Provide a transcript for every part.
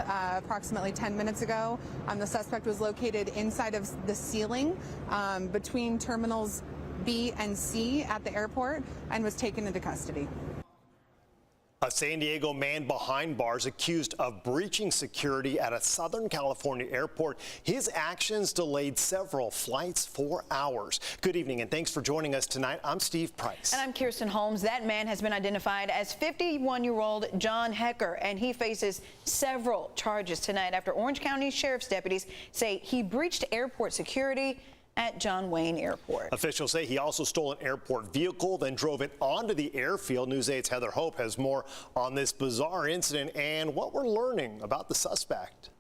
approximately 10 minutes ago. The suspect was located inside of the ceiling between terminals B and C at the airport and was taken into custody. A San Diego man behind bars accused of breaching security at a Southern California airport. His actions delayed several flights for hours. Good evening and thanks for joining us tonight. I'm Steve Price. And I'm Kirsten Holmes. That man has been identified as 51-year-old John Hecker, and he faces several charges tonight after Orange County Sheriff's deputies say he breached airport security at John Wayne Airport. Officials say he also stole an airport vehicle, then drove it onto the airfield. News 8's Heather Hope has more on this bizarre incident and what we're learning about the suspect.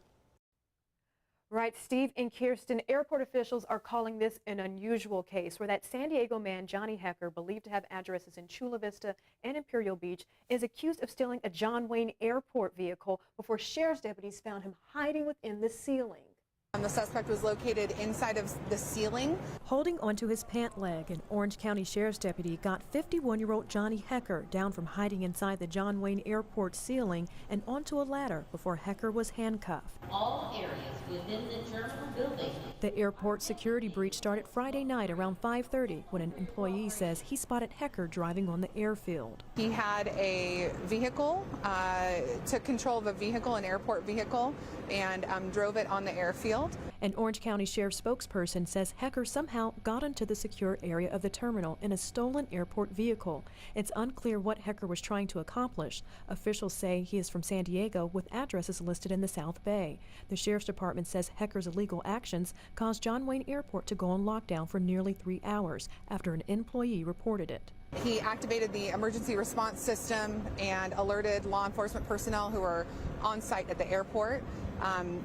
Right, Steve and Kirsten, airport officials are calling this an unusual case where that San Diego man, Johnny Hecker, believed to have addresses in Chula Vista and Imperial Beach, is accused of stealing a John Wayne Airport vehicle before sheriff's deputies found him hiding within the ceiling. The suspect was located inside of the ceiling. Holding onto his pant leg, an Orange County Sheriff's deputy got 51-year-old Johnny Hecker down from hiding inside the John Wayne Airport ceiling and onto a ladder before Hecker was handcuffed. All areas within the terminal building. The airport security breach started Friday night around 5:30 when an employee says he spotted Hecker driving on the airfield. He had a vehicle, took control of a vehicle, an airport vehicle, and drove it on the airfield. An Orange County Sheriff spokesperson says Hecker somehow got into the secure area of the terminal in a stolen airport vehicle. It's unclear what Hecker was trying to accomplish. Officials say he is from San Diego with addresses listed in the South Bay. The Sheriff's Department says Hecker's illegal actions caused John Wayne Airport to go on lockdown for nearly 3 hours after an employee reported it. He activated the emergency response system and alerted law enforcement personnel who were on site at the airport.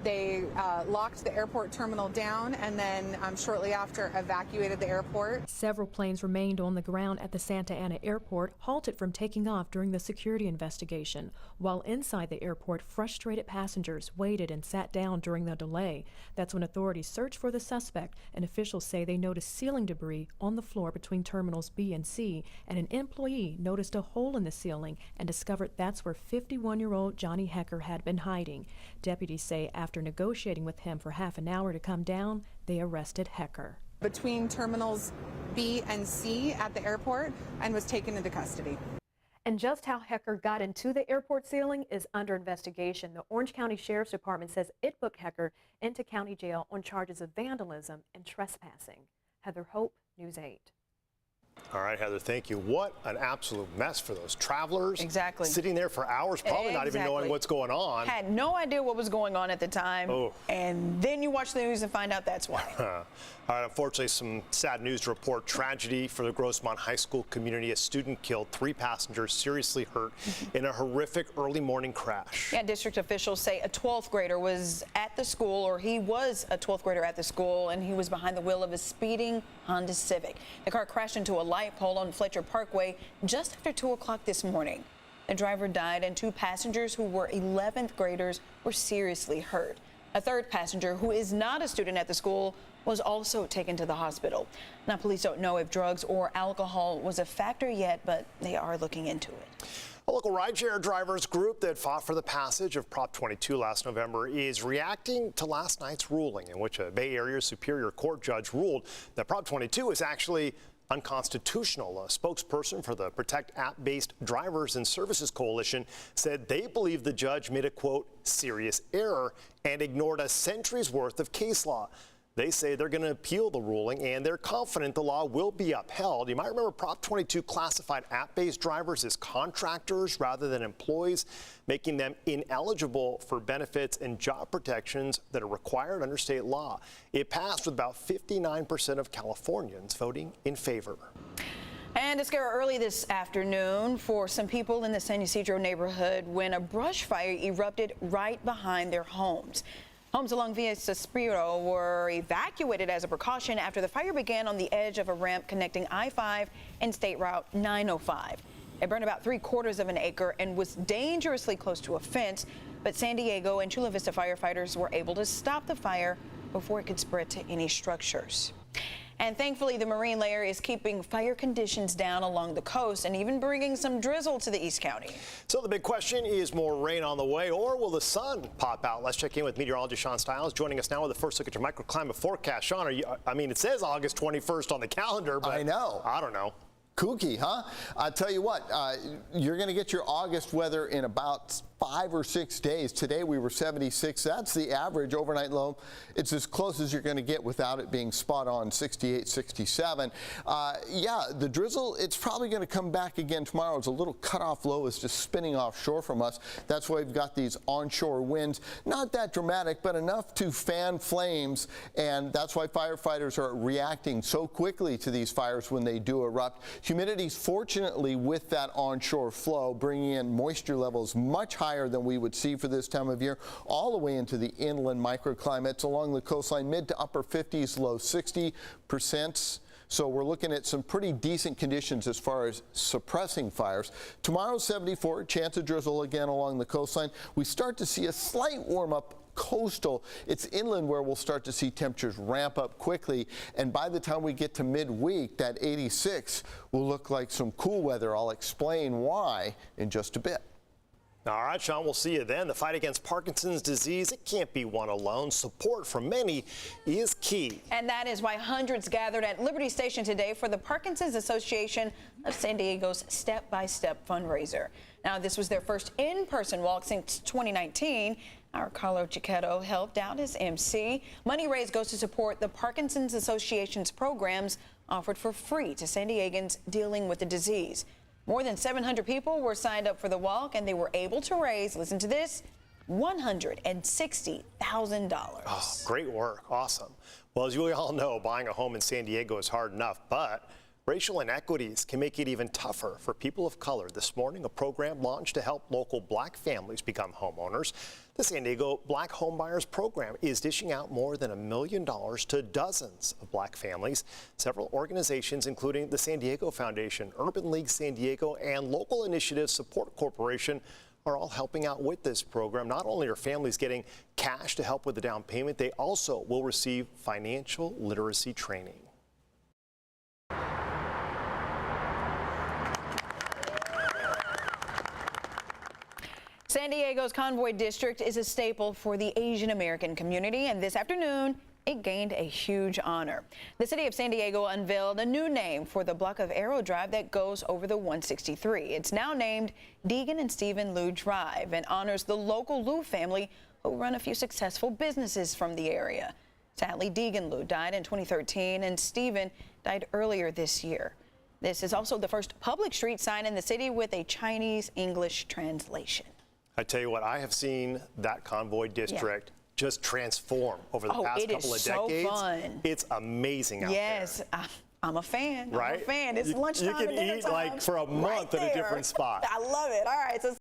They locked the airport terminal down and then shortly after evacuated the airport. Several planes remained on the ground at the Santa Ana airport, halted from taking off during the security investigation. While inside the airport, frustrated passengers waited and sat down during the delay. That's when authorities searched for the suspect, and officials say they noticed ceiling debris on the floor between terminals B and C, and an employee noticed a hole in the ceiling and discovered that's where 51-year-old Johnny Hecker had been hiding. Deputies say after negotiating with him for half an hour to come down, they arrested Hecker. Between terminals B and C at the airport and was taken into custody. And just how Hecker got into the airport ceiling is under investigation. The Orange County Sheriff's Department says it booked Hecker into county jail on charges of vandalism and trespassing. Heather Hope, News 8. All right, Heather, thank you. What an absolute mess for those travelers. Exactly. Sitting there for hours, probably not even knowing what's going on. Had no idea what was going on at the time. Oh. And then you watch the news and find out that's why. All right, unfortunately, some sad news to report. Tragedy for the Grossmont High School community. A student killed, 3 passengers seriously hurt in a horrific early morning crash. Yeah, district officials say a 12th grader was at the school, or he was a 12th grader at the school, and he was behind the wheel of a speeding Honda Civic. The car crashed into a light pole on Fletcher Parkway just after 2 o'clock this morning. The driver died, and 2 passengers who were 11th graders were seriously hurt. A 3rd passenger, who is not a student at the school, was also taken to the hospital. Now, police don't know if drugs or alcohol was a factor yet, but they are looking into it. A local rideshare drivers group that fought for the passage of Prop 22 last November is reacting to last night's ruling, in which a Bay Area Superior Court judge ruled that Prop 22 is actually unconstitutional. A spokesperson for the Protect App-Based Drivers and Services Coalition said they believe the judge made a, quote, serious error and ignored a century's worth of case law. They say they're going to appeal the ruling, and they're confident the law will be upheld. You might remember Prop 22 classified app-based drivers as contractors rather than employees, making them ineligible for benefits and job protections that are required under state law. It passed with about 59% of Californians voting in favor. And a scare early this afternoon for some people in the San Ysidro neighborhood when a brush fire erupted right behind their homes. Homes along Via Suspiro were evacuated as a precaution after the fire began on the edge of a ramp connecting I-5 and State Route 905. It burned about 3/4 of an acre and was dangerously close to a fence, but San Diego and Chula Vista firefighters were able to stop the fire before it could spread to any structures. And thankfully, the marine layer is keeping fire conditions down along the coast and even bringing some drizzle to the East County. So the big question is, more rain on the way, or will the sun pop out? Let's check in with meteorologist Sean Stiles, joining us now with the first look at your microclimate forecast. Sean, it says August 21st on the calendar, but I know. I don't know. Kooky, huh? I tell you what, you're going to get your August weather in about 5 or 6 days. Today we were 76. That's the average overnight low. It's as close as you're going to get without it being spot on 68, 67. Yeah, the drizzle, it's probably going to come back again tomorrow. It's a little cutoff low. It's just spinning offshore from us. That's why we've got these onshore winds. Not that dramatic, but enough to fan flames. And that's why firefighters are reacting so quickly to these fires when they do erupt. Humidity's fortunately with that onshore flow, bringing in moisture levels much higher than we would see for this time of year, all the way into the inland microclimates along the coastline, mid to upper 50s, low 60%. So we're looking at some pretty decent conditions as far as suppressing fires. Tomorrow, 74, chance of drizzle again along the coastline. We start to see a slight warm up coastal. It's inland where we'll start to see temperatures ramp up quickly, and by the time we get to midweek, that 86 will look like some cool weather. I'll explain why in just a bit. All right, Sean, we'll see you then. The fight against Parkinson's disease, it can't be won alone. Support from many is key. And that is why hundreds gathered at Liberty Station today for the Parkinson's Association of San Diego's step-by-step fundraiser. Now, this was their first in-person walk since 2019. Our Carlo Chiquetto helped out as MC. Money raised goes to support the Parkinson's Association's programs offered for free to San Diegans dealing with the disease. More than 700 people were signed up for the walk, and they were able to raise, listen to this, $160,000. Oh, great work. Awesome. Well, as you all know, buying a home in San Diego is hard enough, but racial inequities can make it even tougher for people of color. This morning, a program launched to help local black families become homeowners. The San Diego Black Homebuyers Program is dishing out more than $1 million to dozens of black families. Several organizations, including the San Diego Foundation, Urban League San Diego, and Local Initiative Support Corporation, are all helping out with this program. Not only are families getting cash to help with the down payment, they also will receive financial literacy training. San Diego's Convoy District is a staple for the Asian American community, and this afternoon, it gained a huge honor. The city of San Diego unveiled a new name for the block of Arrow Drive that goes over the 163. It's now named Deegan and Stephen Liu Drive and honors the local Liu family who run a few successful businesses from the area. Sadly, Deegan Liu died in 2013 and Stephen died earlier this year. This is also the first public street sign in the city with a Chinese-English translation. I tell you what, I have seen that Convoy District just transform over the past couple of decades. Fun. It's amazing out there. Yes, I'm a fan. Right? I'm a fan. It's lunchtime. You can and dinner eat time like for a month right at a different spot. I love it. All right. So